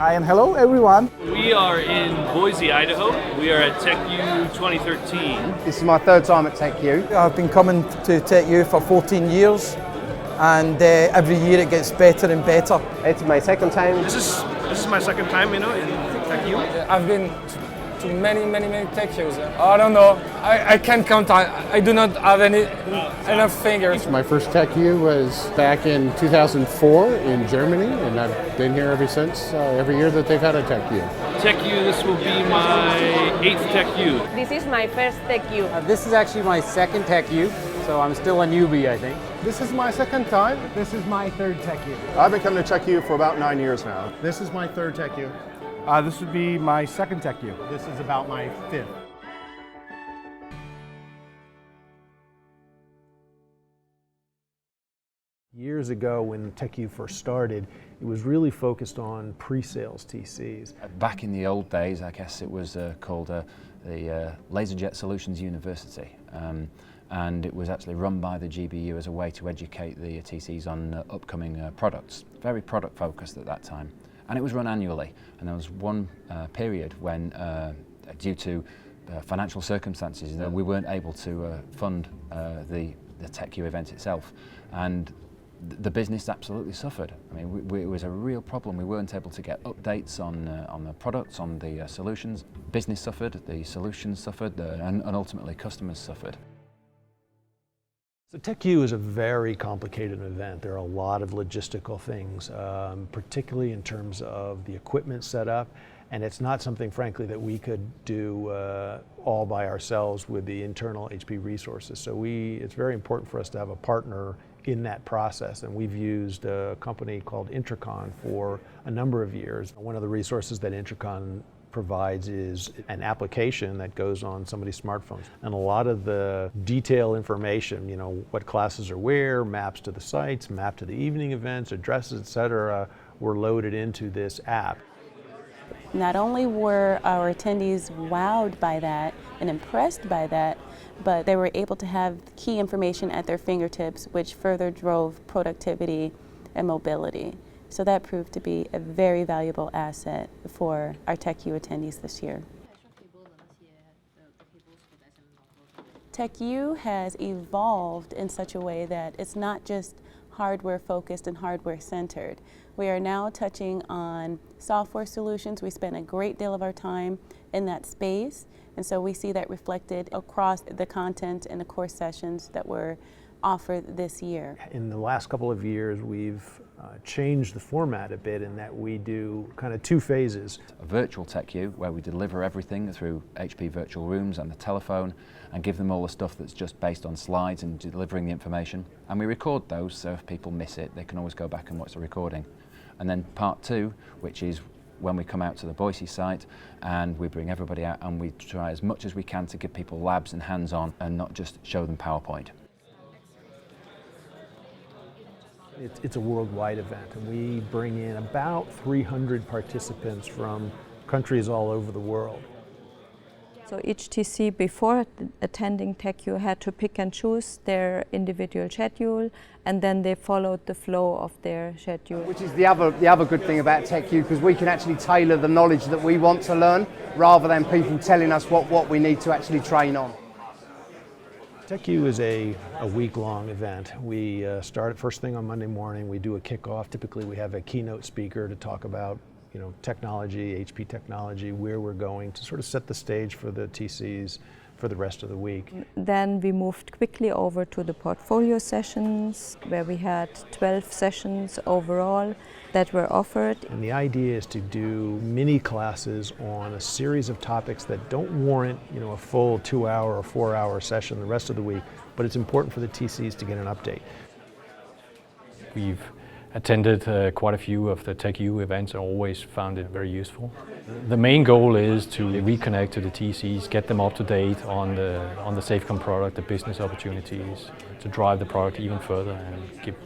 Hi and hello everyone. We are in Boise, Idaho. We are at TechU 2013. This is my third time at TechU. I've been coming to TechU for 14 years and every year it gets better and better. It's my second time. This is my second time, in TechU. I've been to many TechUs. I don't know. I can't count. I do not have enough fingers. My first TechU was back in 2004 in Germany, and I've been here ever since. Every year that they've had a TechU. TechU, this will be my 8th TechU. This is my first TechU. This is actually my second TechU, so I'm still a newbie, I think. This is my second time. This is my third TechU. I've been coming to TechU for about 9 years now. This is my third TechU. This would be my second TechU. This is about my fifth. Years ago when TechU first started, it was really focused on pre-sales TCs. Back in the old days, I guess it was called the LaserJet Solutions University. And it was actually run by the GBU as a way to educate the TCs on upcoming products. Very product focused at that time. And it was run annually, and there was one period when, due to financial circumstances, we weren't able to fund the TechU event itself, and the business absolutely suffered. I mean, it was a real problem. We weren't able to get updates on the products, on the solutions. Business suffered, the solutions suffered, and ultimately customers suffered. So TechU is a very complicated event. There are a lot of logistical things, particularly in terms of the equipment setup, and it's not something, frankly, that we could do all by ourselves with the internal HP resources. So it's very important for us to have a partner in that process, and we've used a company called Intracon for a number of years. One of the resources that Intracon provides is an application that goes on somebody's smartphones, and a lot of the detailed information, what classes are where, maps to the sites, map to the evening events, addresses, etc., were loaded into this app. Not only were our attendees wowed by that and impressed by that, but they were able to have key information at their fingertips, which further drove productivity and mobility. So that proved to be a very valuable asset for our TechU attendees this year. TechU has evolved in such a way that it's not just hardware focused and hardware centered. We are now touching on software solutions. We spend a great deal of our time in that space, and so we see that reflected across the content and the course sessions that were offered this year. In the last couple of years, we've changed the format a bit in that we do kind of two phases. A virtual TechU where we deliver everything through HP virtual rooms and the telephone and give them all the stuff that's just based on slides and delivering the information. And we record those, so if people miss it, they can always go back and watch the recording. And then part two, which is when we come out to the Boise site and we bring everybody out and we try as much as we can to give people labs and hands-on and not just show them PowerPoint. It's a worldwide event, and we bring in about 300 participants from countries all over the world. So each TC before attending TechU had to pick and choose their individual schedule, and then they followed the flow of their schedule. Which is the other good thing about TechU, because we can actually tailor the knowledge that we want to learn rather than people telling us what we need to actually train on. TechU is a week-long event. We start first thing on Monday morning. We do a kickoff. Typically we have a keynote speaker to talk about technology, HP technology, where we're going, to sort of set the stage for the TCs for the rest of the week. Then we moved quickly over to the portfolio sessions, where we had 12 sessions overall that were offered. And the idea is to do mini classes on a series of topics that don't warrant a full 2-hour or 4-hour session the rest of the week, but it's important for the TCs to get an update. We've attended quite a few of the TechU events and always found it very useful. The main goal is to reconnect to the TCs, get them up to date on the Safecom product, the business opportunities, to drive the product even further and give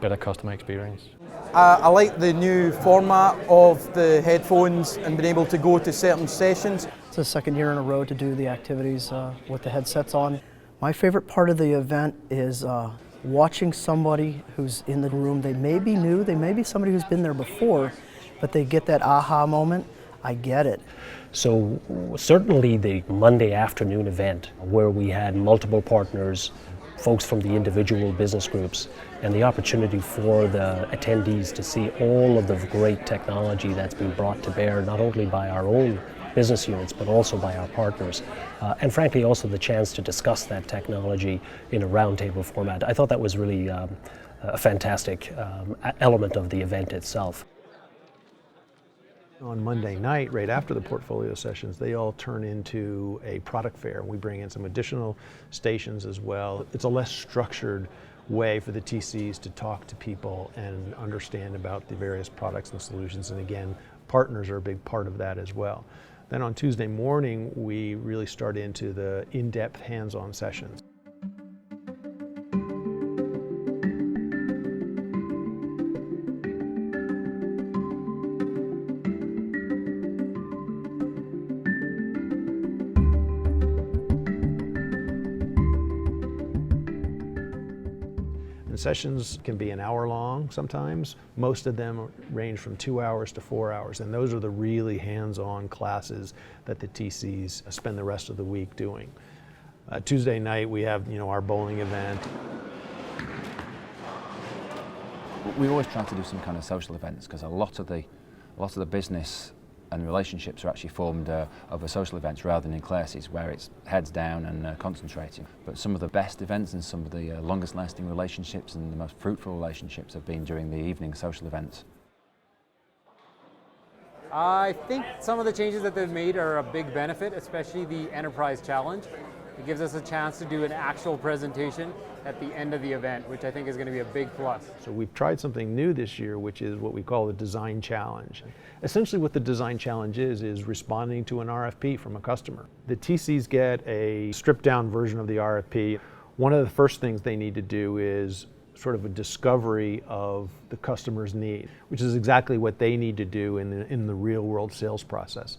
better customer experience. I like the new format of the headphones and being able to go to certain sessions. It's the second year in a row to do the activities with the headsets on. My favorite part of the event is watching somebody who's in the room. They may be new, they may be somebody who's been there before, but they get that aha moment. I get it. So certainly the Monday afternoon event where we had multiple partners, folks from the individual business groups, and the opportunity for the attendees to see all of the great technology that's been brought to bear, not only by our own business units, but also by our partners. And frankly, also the chance to discuss that technology in a roundtable format. I thought that was really a fantastic element of the event itself. On Monday night, right after the portfolio sessions, they all turn into a product fair. We bring in some additional stations as well. It's a less structured way for the TCs to talk to people and understand about the various products and solutions. And again, partners are a big part of that as well. Then on Tuesday morning, we really start into the in-depth hands-on sessions. Sessions can be an hour long sometimes. Most of them range from 2 hours to 4 hours, and those are the really hands-on classes that the TCs spend the rest of the week doing. Tuesday night we have our bowling event. We always try to do some kind of social events because a lot of the business and relationships are actually formed over social events rather than in classes where it's heads down and concentrating. But some of the best events and some of the longest lasting relationships and the most fruitful relationships have been during the evening social events. I think some of the changes that they've made are a big benefit, especially the Enterprise Challenge. It gives us a chance to do an actual presentation at the end of the event, which I think is going to be a big plus. So we've tried something new this year, which is what we call the Design Challenge. Essentially what the Design Challenge is responding to an RFP from a customer. The TCs get a stripped down version of the RFP. One of the first things they need to do is sort of a discovery of the customer's need, which is exactly what they need to do in the real world sales process.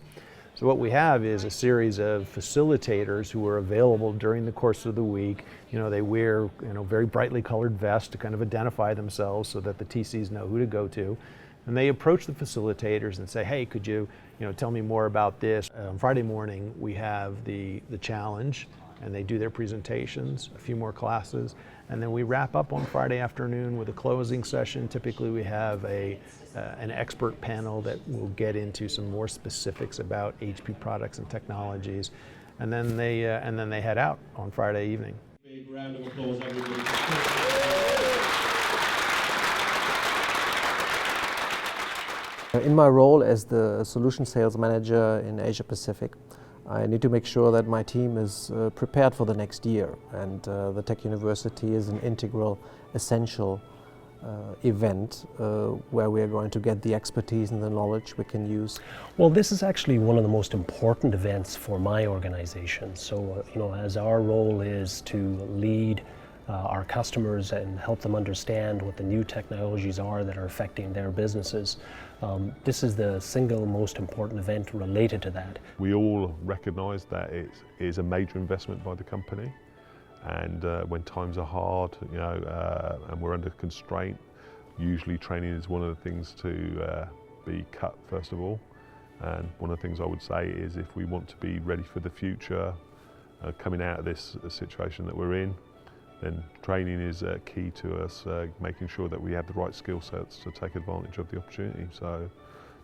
So what we have is a series of facilitators who are available during the course of the week. They wear very brightly colored vests to kind of identify themselves so that the TCs know who to go to. And they approach the facilitators and say, hey, could you tell me more about this? On Friday morning we have the challenge, and they do their presentations, a few more classes, and then we wrap up on Friday afternoon with a closing session. Typically we have an expert panel that will get into some more specifics about HP products and technologies, and then they head out on Friday evening. Big round of applause, everybody. In my role as the solution sales manager in Asia Pacific, I need to make sure that my team is prepared for the next year, and the Tech University is an integral, essential event where we are going to get the expertise and the knowledge we can use. Well, this is actually one of the most important events for my organization. So, as our role is to lead our customers and help them understand what the new technologies are that are affecting their businesses, this is the single most important event related to that. We all recognise that it is a major investment by the company, and when times are hard, and we're under constraint, usually training is one of the things to be cut first of all. And one of the things I would say is, if we want to be ready for the future, coming out of this situation that we're in, then training is key to us, making sure that we have the right skill sets to take advantage of the opportunity. So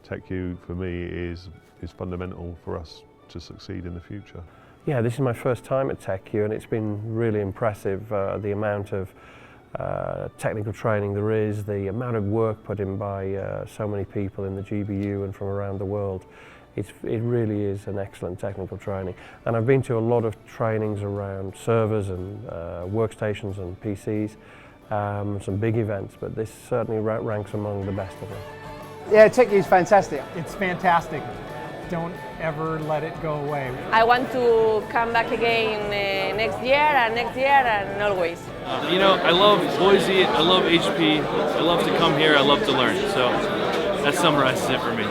TechU for me is fundamental for us to succeed in the future. Yeah, this is my first time at TechU, and it's been really impressive, the amount of technical training there is, the amount of work put in by so many people in the GBU and from around the world. It really is an excellent technical training. And I've been to a lot of trainings around servers and workstations and PCs, some big events, but this certainly ranks among the best of them. Yeah, TechU is fantastic. It's fantastic. Don't ever let it go away. I want to come back again next year and always. I love Boise, I love HP, I love to come here, I love to learn. So that summarizes it for me.